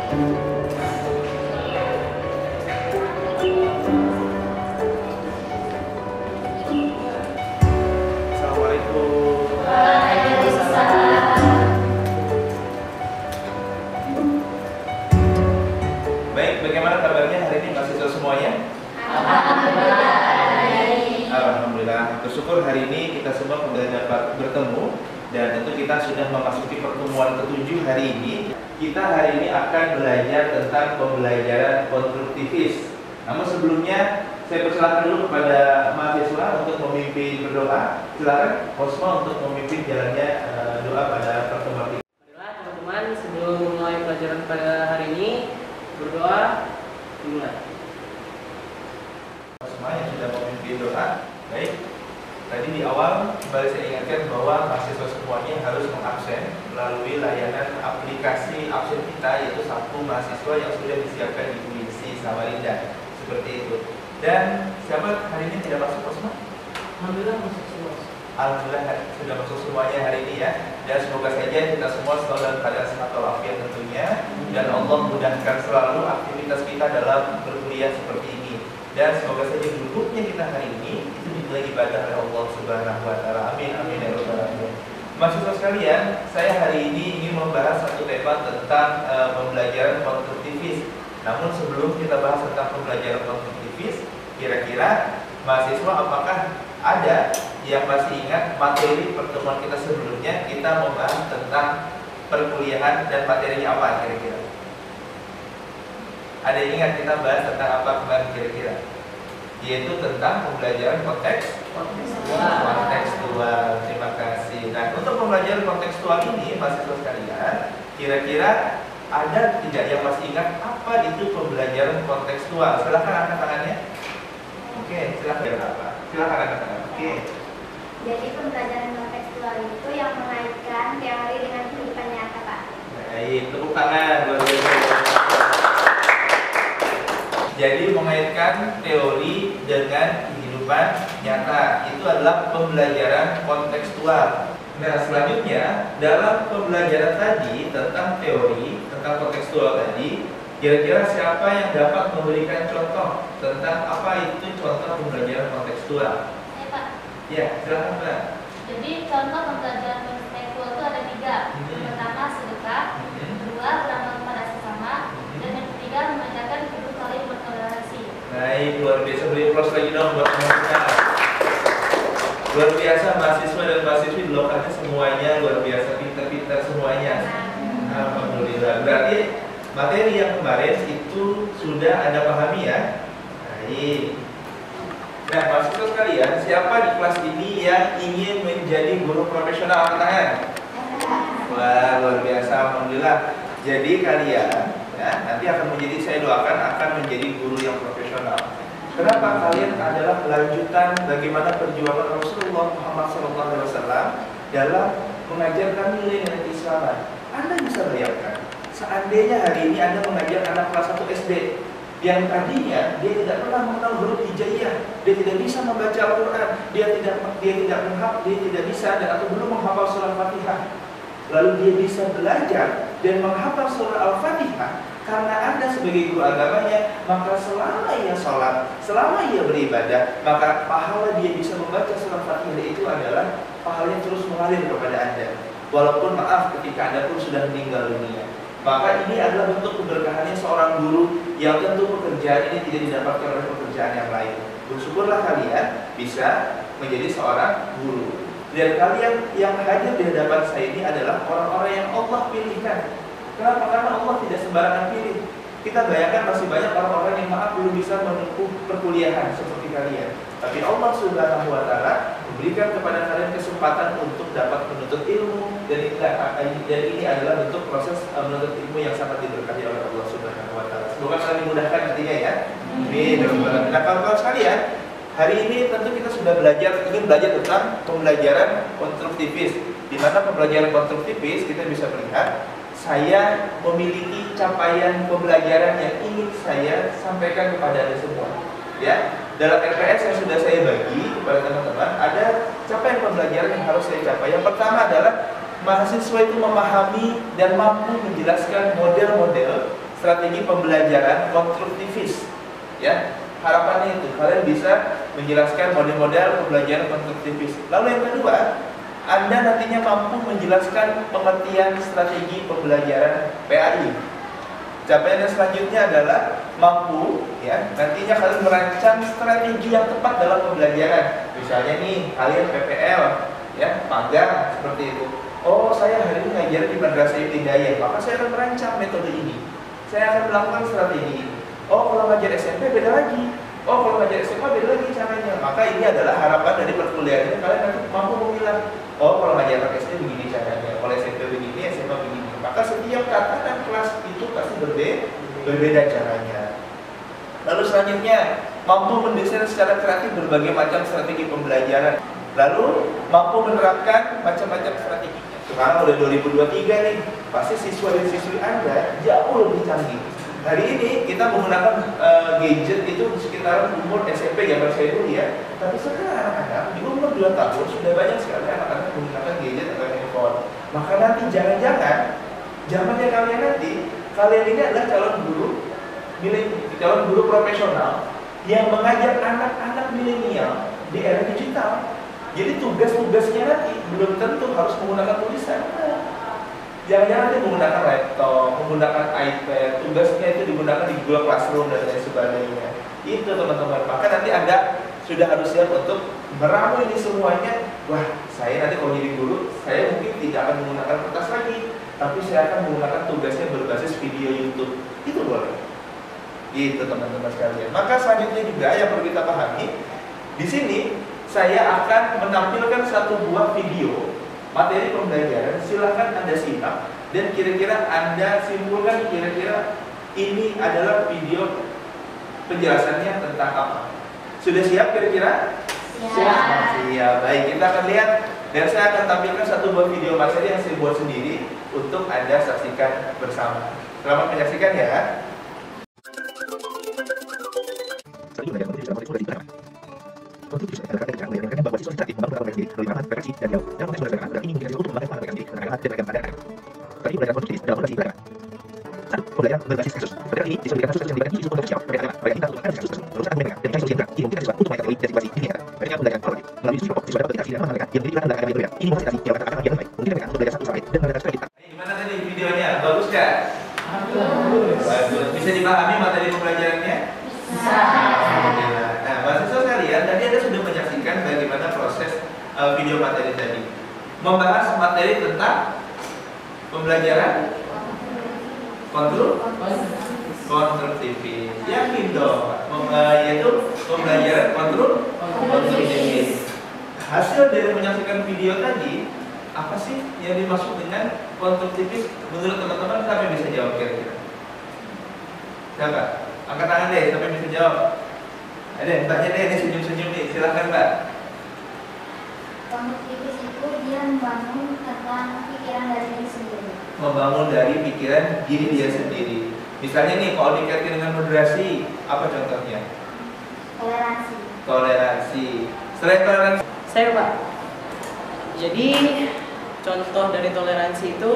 Assalamualaikum. Baik, bagaimana kabarnya hari ini mahasiswa semuanya? Alhamdulillah. Bersyukur hari ini kita semua kembali dapat bertemu. Dan tentu kita sudah memasuki pertemuan ke-7 hari ini. Kita hari ini akan belajar tentang pembelajaran konstruktivis. Namun sebelumnya saya persilakan dulu kepada mahasiswa untuk memimpin berdoa. Silakan Osmo untuk memimpin jalannya doa pada pertemuan ini. Alhamdulillah teman-teman, sebelum mulai pelajaran pada hari ini berdoa dimulai. Semua yang sudah memimpin doa, baik. Tadi di awal kembali saya ingatkan bahwa mahasiswa semuanya harus mengabsen melalui layanan aplikasi absen kita, yaitu Sapu Mahasiswa yang sudah disiapkan di UINSI Samarinda, seperti itu. Dan siapa hari ini tidak masuk semua? Alhamdulillah masuk semua. Alhamdulillah sudah masuk semuanya hari ini ya. Dan semoga saja kita semua selalu dalam keadaan sehat walafiat tentunya, dan Allah mudahkan selalu aktivitas kita dalam berkuliah seperti ini. Dan semoga saja duduknya kita hari ini itu dinilai ibadah oleh Allah Subhanahu wa taala. Amin amin ya rabbal alamin. Mahasiswa sekalian, saya hari ini ingin membahas satu tema tentang pembelajaran konstruktivis. Namun sebelum kita bahas tentang pembelajaran konstruktivis, kira-kira mahasiswa apakah ada yang masih ingat materi pertemuan kita sebelumnya? Kita membahas tentang perkuliahan dan materinya apa kira-kira? Ada yang ingat kita bahas tentang apa kemarin kira-kira? Yaitu tentang pembelajaran kontekstual. Terima kasih. Nah, untuk pembelajaran kontekstual ini, mahasiswa sekalian, kira-kira ada tidak yang masih ingat apa itu pembelajaran kontekstual? Silahkan angkat tangannya. Oke, silahkan apa? Silahkan angkat tangan. Oke. Jadi pembelajaran kontekstual itu yang mengaitkan teori dengan kehidupan nyata, Pak. Baik, tepuk tangan buat Jadi mengaitkan teori dengan kehidupan nyata itu adalah pembelajaran kontekstual. Nah, selanjutnya dalam pembelajaran tadi tentang teori, tentang kontekstual tadi, kira-kira siapa yang dapat memberikan contoh tentang apa itu contoh pembelajaran kontekstual? Ya, Pak. Ya, silakan Mbak. Jadi contoh pembelajaran kontekstual itu ada 3. Yang pertama sedekah, kedua beramal kepada sesama, dan yang ketiga mengajarkan hidup saling bertoleransi. Baik, luar biasa. Beri aplaus lagi dong buat teman-teman. Luar biasa mahasiswa dan mahasiswi di lokalnya semuanya luar biasa, pintar-pintar semuanya. Alhamdulillah. Berarti materi yang kemarin itu sudah Anda pahami ya? Baik. Nah, mahasiswa sekalian, siapa di kelas ini yang ingin menjadi guru profesional? Angkat tangan. Wah, luar biasa, alhamdulillah. Jadi kalian ya, nanti akan menjadi, saya doakan akan menjadi guru yang profesional. Kenapa? Kalian adalah kelanjutan bagaimana perjuangan Rasulullah Muhammad SAW dalam mengajarkan nilai-nilai keislaman. Anda bisa bayangkan, seandainya hari ini Anda mengajar anak kelas 1 SD yang tadinya dia tidak pernah mengenal huruf hijaiyah, dia tidak bisa membaca Al-Quran, dia tidak bisa dan atau belum menghafal surah Fatihah. Lalu dia bisa belajar dan menghafal surah Al-Fatihah karena Anda sebagai guru agamanya, maka selama ia sholat, selama ia beribadah, maka pahala dia bisa membaca surah Fatihah itu adalah pahala yang terus mengalir kepada Anda. Walaupun maaf ketika Anda pun sudah meninggal dunia. Maka ini adalah bentuk keberkahannya seorang guru yang tentu pekerjaan ini tidak didapatkan oleh pekerjaan yang lain. Bersyukurlah kalian bisa menjadi seorang guru. Dan kalian yang hadir di hadapan saya ini adalah orang-orang yang Allah pilihkan. Kenapa? Karena Allah tidak sembarangan pilih. Kita bayangkan masih banyak orang-orang yang maaf belum bisa menempuh perkuliahan seperti kalian. Tapi Allah Subhanahu wa taala memberikan kepada kalian kesempatan untuk dapat menuntut ilmu, dan ini adalah bentuk proses menuntut ilmu yang sangat diberkahi oleh Allah Subhanahu wa taala. Semoga kalian dimudahkan nantinya ya. Amin. Nah, kawan-kawan sekalian, hari ini tentu kita sudah ingin belajar tentang pembelajaran konstruktivis. Di mana pembelajaran konstruktivis kita bisa melihat saya memiliki capaian pembelajaran yang ingin saya sampaikan kepada Anda semua. Ya, dalam RPS yang sudah saya bagi kepada teman-teman, ada capaian pembelajaran yang harus saya capai. Yang pertama adalah mahasiswa itu memahami dan mampu menjelaskan model-model strategi pembelajaran konstruktivis. Ya, harapannya itu kalian bisa menjelaskan model-model pembelajaran konstruktivis. Lalu yang kedua, Anda nantinya mampu menjelaskan pengertian strategi pembelajaran PAI. Capaian yang selanjutnya adalah mampu, ya, nantinya kalian merancang strategi yang tepat dalam pembelajaran. Misalnya nih, kalian PPL, ya, magang seperti itu. Oh, saya hari ini ngajar di Madrasah Ibtidaiyah, maka saya akan merancang metode ini. Saya akan melakukan strategi ini. Oh, kalau ngajar SMP beda lagi. Oh, kalau ngajar SMA beda lagi caranya. Maka ini adalah harapan dari perkuliahan ini, kalian nanti mampu memilah. Oh, kalau ngajar anak SD begini caranya, kalau SMP begini, SMA begini. Maka setiap kata dan kelas itu pasti berbeda caranya. Lalu selanjutnya, mampu mendesain secara kreatif berbagai macam strategi pembelajaran. Lalu mampu menerapkan macam-macam strateginya. Sekarang udah 2023 nih, pasti siswa dan siswi Anda jauh lebih canggih. Hari ini kita menggunakan gadget itu di sekitar umur SMP zaman saya dulu ya. Tapi sekarang anak-anak di umur 2 tahun sudah banyak sekali anak-anak menggunakan gadget atau handphone. Maka nanti jangan-jangan zamannya kalian nanti, kalian ini adalah calon guru profesional yang mengajar anak-anak milenial di era digital. Jadi tugas-tugasnya nanti belum tentu harus menggunakan tulisan. Jangan-jangan nanti menggunakan laptop, menggunakan iPad, tugasnya itu digunakan di Google Classroom dan lain sebagainya. Itu teman-teman. Maka nanti Anda sudah harus siap untuk meramu ini semuanya. Wah, saya nanti kalau jadi guru, saya mungkin tidak akan menggunakan kertas lagi, tapi saya akan menggunakan tugasnya berbasis video YouTube. Itu boleh. Itu teman-teman sekalian. Maka selanjutnya juga yang perlu kita pahami, di sini saya akan menampilkan satu buah video materi pembelajaran. Silahkan Anda simak dan kira-kira Anda simpulkan kira-kira ini adalah video penjelasannya tentang apa. Sudah siap kira-kira? Siap. Siap. Baik, kita akan lihat dan saya akan tampilkan satu buah video materi yang saya buat sendiri untuk Anda saksikan bersama. Selamat menyaksikan ya. Pembelajaran berbasis kasus. Pembelajaran ini disebutkan kasus yang diberikan isu potensial. Pembelajaran bagaimana kita melakukan kasus, merusak mereka, dan kasus yang berat. Ini mungkin siswa untuk mengajar dari situasi ini. Mereka pembelajaran kolektif melalui sisi siswa dapat interaksi dengan mereka yang menjadi dalam agama yang berbeda. Ini memfasilitasi yang akan yang baik. Mungkin mereka untuk belajar satu sama lain dan menggunakan strategi. Gimana tadi videonya? Bagus kan? Bagus. Bisa dipahami materi pembelajarannya? Bisa. Alhamdulillah. Nah, mahasiswa sekalian, tadi Anda sudah menyaksikan bagaimana proses video materi tadi. Membahas materi tentang pembelajaran konstruktivis. Yakin dong, yaitu pembelajaran konstruktivis. Hasil dari menyaksikan video tadi, apa sih yang dimaksud dengan konstruktivis? Menurut teman-teman, siapa yang bisa jawab kira-kira? Siapa? Angkat tangan deh, siapa yang bisa jawab? Ada, mbaknya deh, ini senyum-senyum nih, silahkan mbak. Konstruktivis itu dia membangun tentang pikiran dari diri sendiri. Membangun dari pikiran diri dia sendiri. Misalnya nih, kalau dikaitkan dengan moderasi, apa contohnya? Toleransi. Toleransi. Selain toleransi, Saya Pak. Jadi contoh dari toleransi itu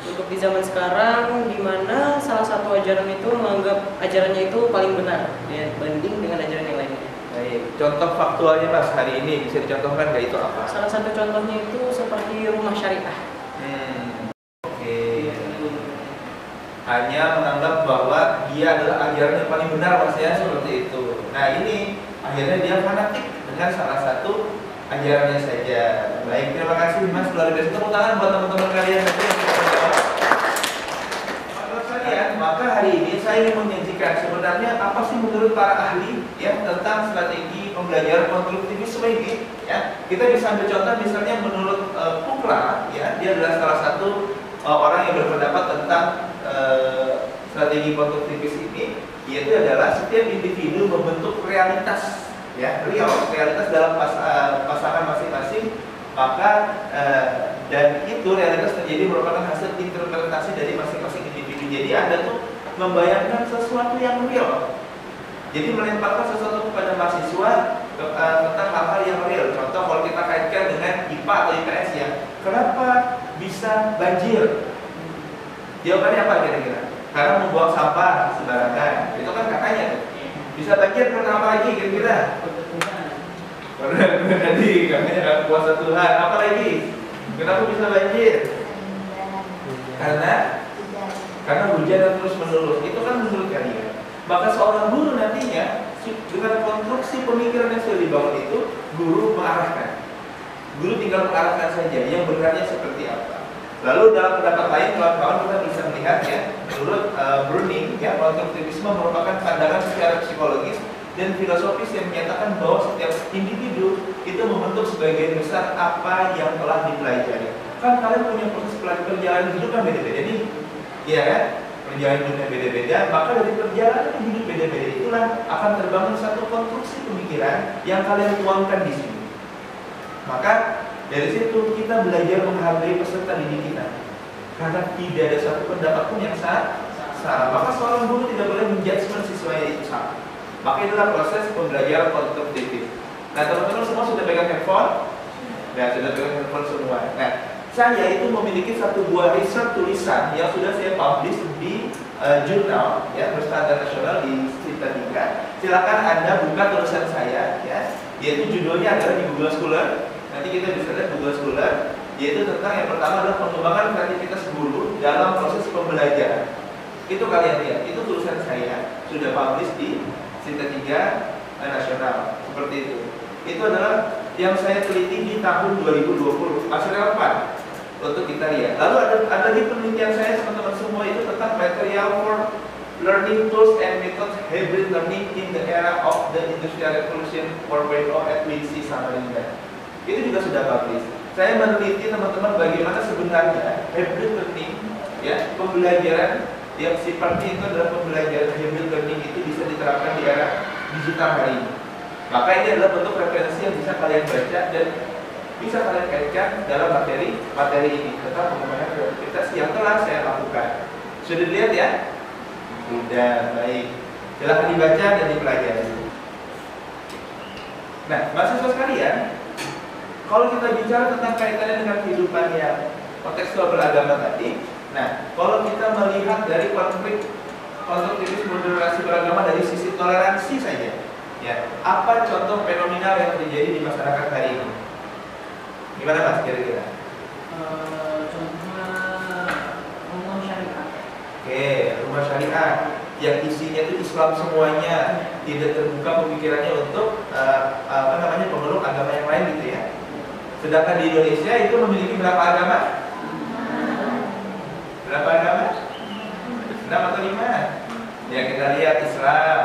untuk di zaman sekarang, di mana salah satu ajaran itu menganggap ajarannya itu paling benar dibanding dengan ajaran yang lainnya. baik. Contoh faktualnya mas hari ini bisa dicontohkan nggak itu apa? Salah satu contohnya itu seperti rumah syariah. Oke. Hanya menganggap bahwa dia adalah ajaran yang paling benar mas ya, seperti itu. Nah ini akhirnya dia fanatik dengan salah satu ajarannya saja. Baik, terima kasih mas, luar biasa. Tepuk tangan buat teman-teman kalian. Maka hari ini saya ingin menyajikan sebenarnya apa sih menurut para ahli ya tentang strategi pembelajaran konstruktivisme ini ya. Kita bisa ambil contoh misalnya menurut Kukla ya, dia adalah salah satu orang yang berpendapat tentang strategi konstruktivis ini, yaitu adalah setiap individu membentuk realitas ya, realitas dalam pasangan masing-masing, maka dan itu realitas terjadi merupakan hasil interpretasi dari masing-masing individu. Jadi Anda tuh membayangkan sesuatu yang real. Jadi melemparkan sesuatu kepada mahasiswa tentang hal-hal yang real. Contoh kalau kita kaitkan dengan IPA atau IPS ya, kenapa bisa banjir? Jawabannya apa kira-kira? karena membuang sampah sembarangan. Itu kan kakaknya tuh. Bisa banjir karena apa lagi kira-kira? Karena tadi kakaknya nggak puasa Tuhan. Apa lagi? Kenapa bisa banjir? Karena hujan dan terus menerus. Itu kan menurut kalian. Maka seorang guru nantinya dengan konstruksi pemikiran yang sudah dibangun itu, guru mengarahkan. Guru tinggal mengarahkan saja yang benarnya seperti apa. Lalu dalam pendapat lain, kawan-kawan kita bisa melihat ya, menurut Bruning, ya, konstruktivisme merupakan pandangan secara psikologis dan filosofis yang menyatakan bahwa setiap individu itu membentuk sebagian besar apa yang telah dipelajari. Kan kalian punya proses perjalanan hidup kan beda-beda nih, ya kan? Perjalanan hidupnya beda-beda, maka dari perjalanan hidup beda-beda itulah akan terbangun satu konstruksi pemikiran yang kalian tuangkan di sini. Maka dari situ kita belajar menghargai peserta didik kita, karena tidak ada satu pendapat pun yang salah. Maka seorang guru tidak boleh menjudgment siswanya itu salah. Maka itulah proses pembelajaran konstruktif. Nah, teman-teman semua sudah pegang handphone? Nah, sudah pegang handphone semua. Nah, saya itu memiliki satu buah riset tulisan yang sudah saya publish di jurnal ya berstandar nasional di Cita 3. Silakan Anda buka tulisan saya ya. Yaitu judulnya adalah di Google Scholar. Nanti kita bisa lihat Google Scholar, yaitu tentang yang pertama adalah pengembangan kreativitas guru dalam proses pembelajaran. Itu kalian lihat, itu tulisan saya sudah publish di Cita 3 nasional seperti itu. Itu adalah yang saya teliti di tahun 2020, masih relevan untuk kita lihat. Lalu ada lagi penelitian saya teman-teman semua itu tentang material for learning tools and methods hybrid learning in the era of the Industrial Revolution 4.0 at WITSI Samarinda. Itu juga sudah publish. Saya meneliti teman-teman bagaimana sebenarnya hybrid learning, ya, pembelajaran yang sifatnya itu adalah pembelajaran hybrid learning itu bisa diterapkan di era digital hari ini. Maka ini adalah bentuk referensi yang bisa kalian baca dan bisa kalian kaitkan dalam materi ini tentang pengembangan kreativitas yang telah saya lakukan. Sudah dilihat ya? Sudah, baik. Silahkan dibaca dan dipelajari. Nah, mahasiswa sekalian, kalau kita bicara tentang kaitannya dengan kehidupan yang kontekstual beragama tadi, nah, kalau kita melihat dari konstruktivisme moderasi beragama dari sisi toleransi saja, ya, apa contoh fenomenal yang terjadi di masyarakat hari ini? Gimana Mas kira-kira? Contohnya rumah syariah. Oke, rumah syariah yang isinya itu Islam semuanya, tidak terbuka pemikirannya untuk pemeluk agama yang lain gitu ya. Sedangkan di Indonesia itu memiliki berapa agama? Berapa agama? 6 atau 5? Ya kita lihat Islam,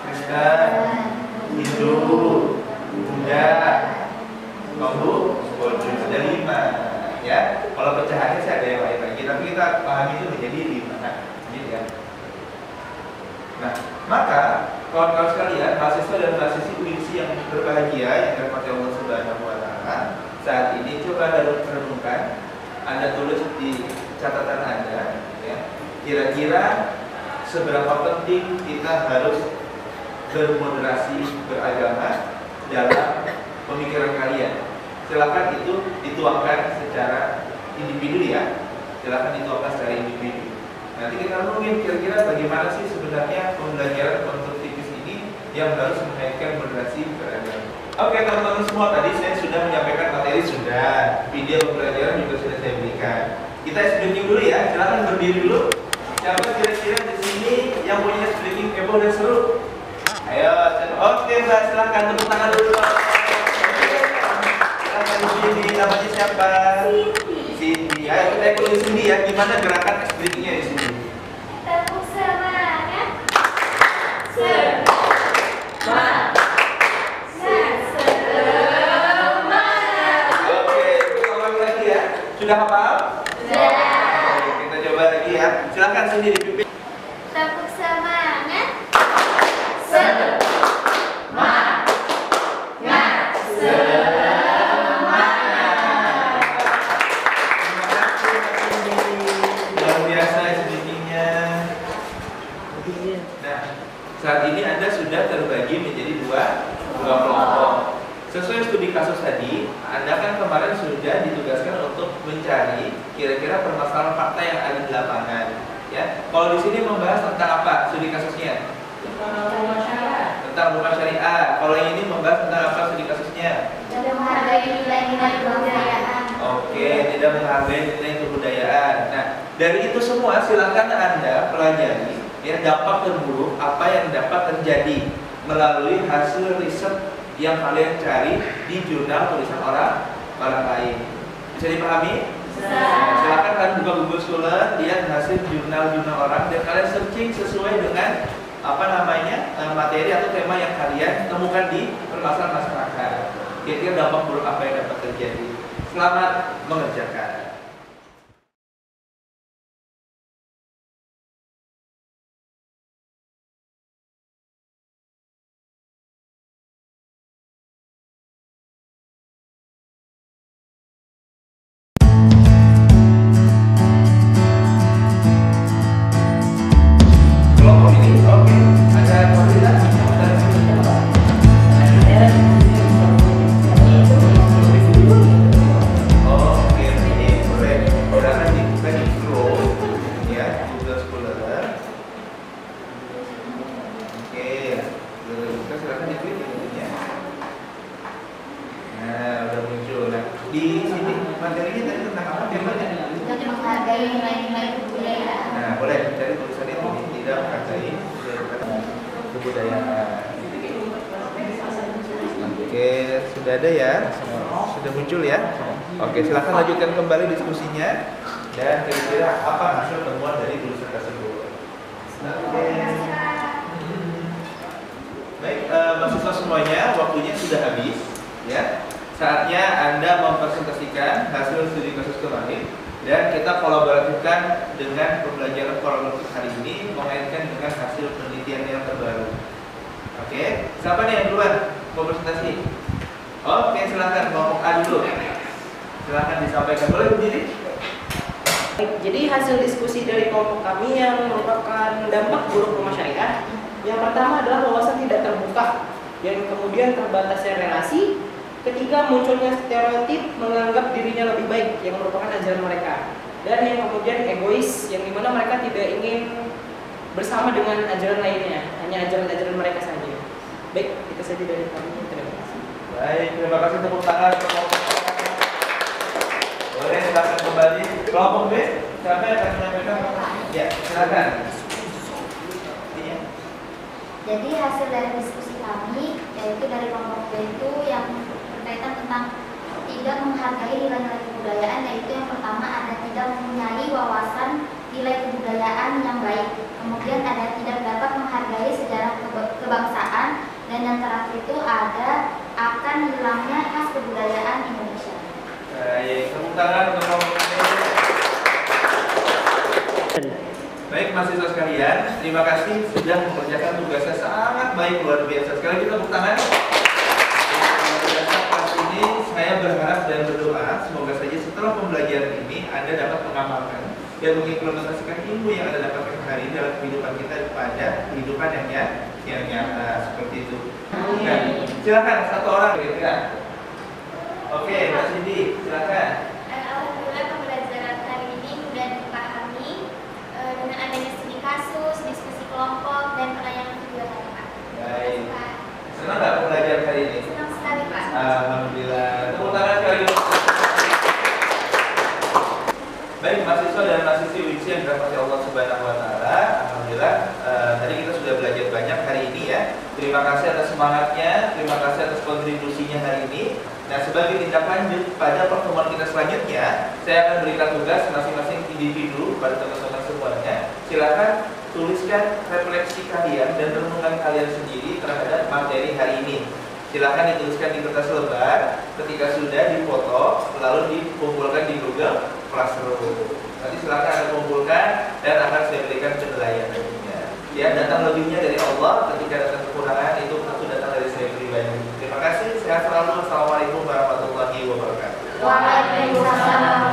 Kristen, Hindu, Buddha, Konghucu, ada 5 ya. Kalau pecahannya sih ada yang lain lagi, tapi kita pahami itu menjadi 5 gitu ya. Nah, maka kawan-kawan sekalian, mahasiswa dan mahasiswi UINSI yang berbahagia yang dirahmati Allah Subhanahu wa Ta'ala, saat ini coba renungkan, Anda tulis di catatan Anda ya, kira-kira seberapa penting kita harus bermoderasi beragama dalam pemikiran kalian. Silakan itu dituangkan secara individu ya. Silakan dituangkan secara individu. Nanti kita mungkin kira-kira bagaimana sih sebenarnya pembelajaran konstruktivis ini yang harus mengaitkan moderasi beragama. Oke teman-teman semua, tadi saya sudah menyampaikan materi, sudah video pembelajaran juga sudah saya berikan. Kita speaking dulu ya. Silakan berdiri dulu. Siapa kira-kira di sini yang punya speaking heboh dan seru? Ayo, oke Mbak, silakan tepuk tangan dulu. Silakan di sini, namanya siapa? Cindy. Ayo kita ikutin Cindy ya, gimana gerakan speakingnya di sini? Tepuk semangat. Oke, kita ulang lagi ya. Sudah hafal? Sudah. Oke, kita coba lagi ya. Silakan Cindy dipimpin. Tepuk semangat. Luar biasa speakingnya. Nah, saat ini Anda sudah terbagi menjadi dua kelompok. Sesuai studi kasus tadi, Anda kan kemarin sudah ditugaskan untuk mencari kira-kira permasalahan fakta yang ada di lapangan, ya. Kalau di sini membahas tentang apa studi kasusnya? Tentang rumah syariah. Kalau yang ini membahas tentang apa studi kasusnya? Tidak menghargai nilai-nilai kebudayaan. Oke, tidak menghargai nilai kebudayaan. Nah, dari itu semua silakan Anda pelajari ya dampak terburuk apa yang dapat terjadi melalui hasil riset yang kalian cari di jurnal tulisan orang lain. Bisa dipahami? Silakan kalian buka Google Scholar, lihat hasil jurnal-jurnal orang dan kalian searching sesuai dengan materi atau tema yang kalian temukan di permasalahan masyarakat. Kira-kira dampak buruk apa yang dapat terjadi. Selamat mengerjakan. Kelompok ini, oke. Ada koordinat? Oke, ini boleh. Silakan dibuka di Chrome, ya, Google Scholar. Oke, kita silakan diklik ya. Nah, udah muncul. Nah, di sini materinya tadi tentang apa temanya? Tidak menghargai nilai-nilai kebudayaan. Nah, boleh cari tulisannya ini tidak menghargai kebudayaan. Oke, sudah ada ya? Sudah muncul ya? Oke, silahkan lanjutkan kembali diskusinya dan kira-kira apa hasil temuan dari tulisan tersebut. Oke. Baik, mahasiswa semuanya, waktunya sudah habis, ya. Saatnya Anda mempresentasikan hasil studi kasus kemarin dan kita kolaborasikan dengan pembelajaran kolaboratif hari ini mengaitkan dengan hasil penelitian yang terbaru. Oke, siapa nih yang duluan mau presentasi? Oke, silakan kelompok A dulu. Silakan disampaikan, boleh berdiri? Jadi hasil diskusi dari kelompok kami yang merupakan dampak buruk rumah syariah, yang pertama adalah wawasan tidak terbuka, yang kemudian terbatasnya relasi, ketiga munculnya stereotip menganggap dirinya lebih baik yang merupakan ajaran mereka, dan yang kemudian egois yang dimana mereka tidak ingin bersama dengan ajaran lainnya, hanya ajaran-ajaran mereka saja. Baik, itu saja dari kami. Terima kasih. Baik, terima kasih, tepuk tangan untuk kelompok A. Boleh silakan kembali. Kelompok B, siapa yang akan menyampaikan? Ya, silakan. Iya. Jadi hasil dari diskusi kami yaitu dari kelompok B itu yang berkaitan tentang tidak menghargai nilai-nilai kebudayaan, yaitu yang pertama ada tidak mempunyai wawasan nilai kebudayaan yang baik, kemudian ada tidak dapat menghargai sejarah kebangsaan, dan yang terakhir itu ada akan hilangnya khas kebudayaan Indonesia. Baik, tepuk tangan untuk kelompok B. Baik, mahasiswa sekalian, terima kasih sudah mengerjakan tugasnya sangat baik, luar biasa. Sekali lagi tepuk tangan. Ini saya berharap dan berdoa semoga saja setelah pembelajaran ini Anda dapat mengamalkan dan mengimplementasikan ilmu yang Anda dapatkan hari ini dalam kehidupan kita pada kehidupan yang nyata seperti itu. Nah, silakan satu orang kira-kira. Oke, Mbak Cindy, silakan. Alhamdulillah pembelajaran hari ini mudah dipahami dengan adanya studi kasus, diskusi kelompok, dan penayangan video tadi, Pak. Baik. Senang nggak pembelajaran hari ini? Senang sekali, Pak. Alhamdulillah. Tepuk tangan sekali lagi. Baik, mahasiswa dan mahasiswi UINSI yang dirahmati Allah Subhanahu wa taala. Alhamdulillah tadi kita sudah belajar banyak hari ini ya. Terima kasih atas semangatnya, terima kasih atas kontribusinya hari ini. Nah, sebagai tindak lanjut pada pertemuan kita selanjutnya, saya akan berikan tugas masing-masing individu pada teman-teman semuanya. Silakan tuliskan refleksi kalian dan renungan kalian sendiri terhadap materi hari ini. Silakan dituliskan di kertas lebar, ketika sudah difoto, lalu dikumpulkan di Google Classroom. Nanti silakan Anda kumpulkan dan akan saya berikan penilaian nantinya. Ya, datang lebihnya dari Allah, ketika datang kekurangan itu tentu datang dari saya pribadi. Terima kasih, sehat selalu. Assalamualaikum warahmatullahi wabarakatuh. Waalaikumsalam.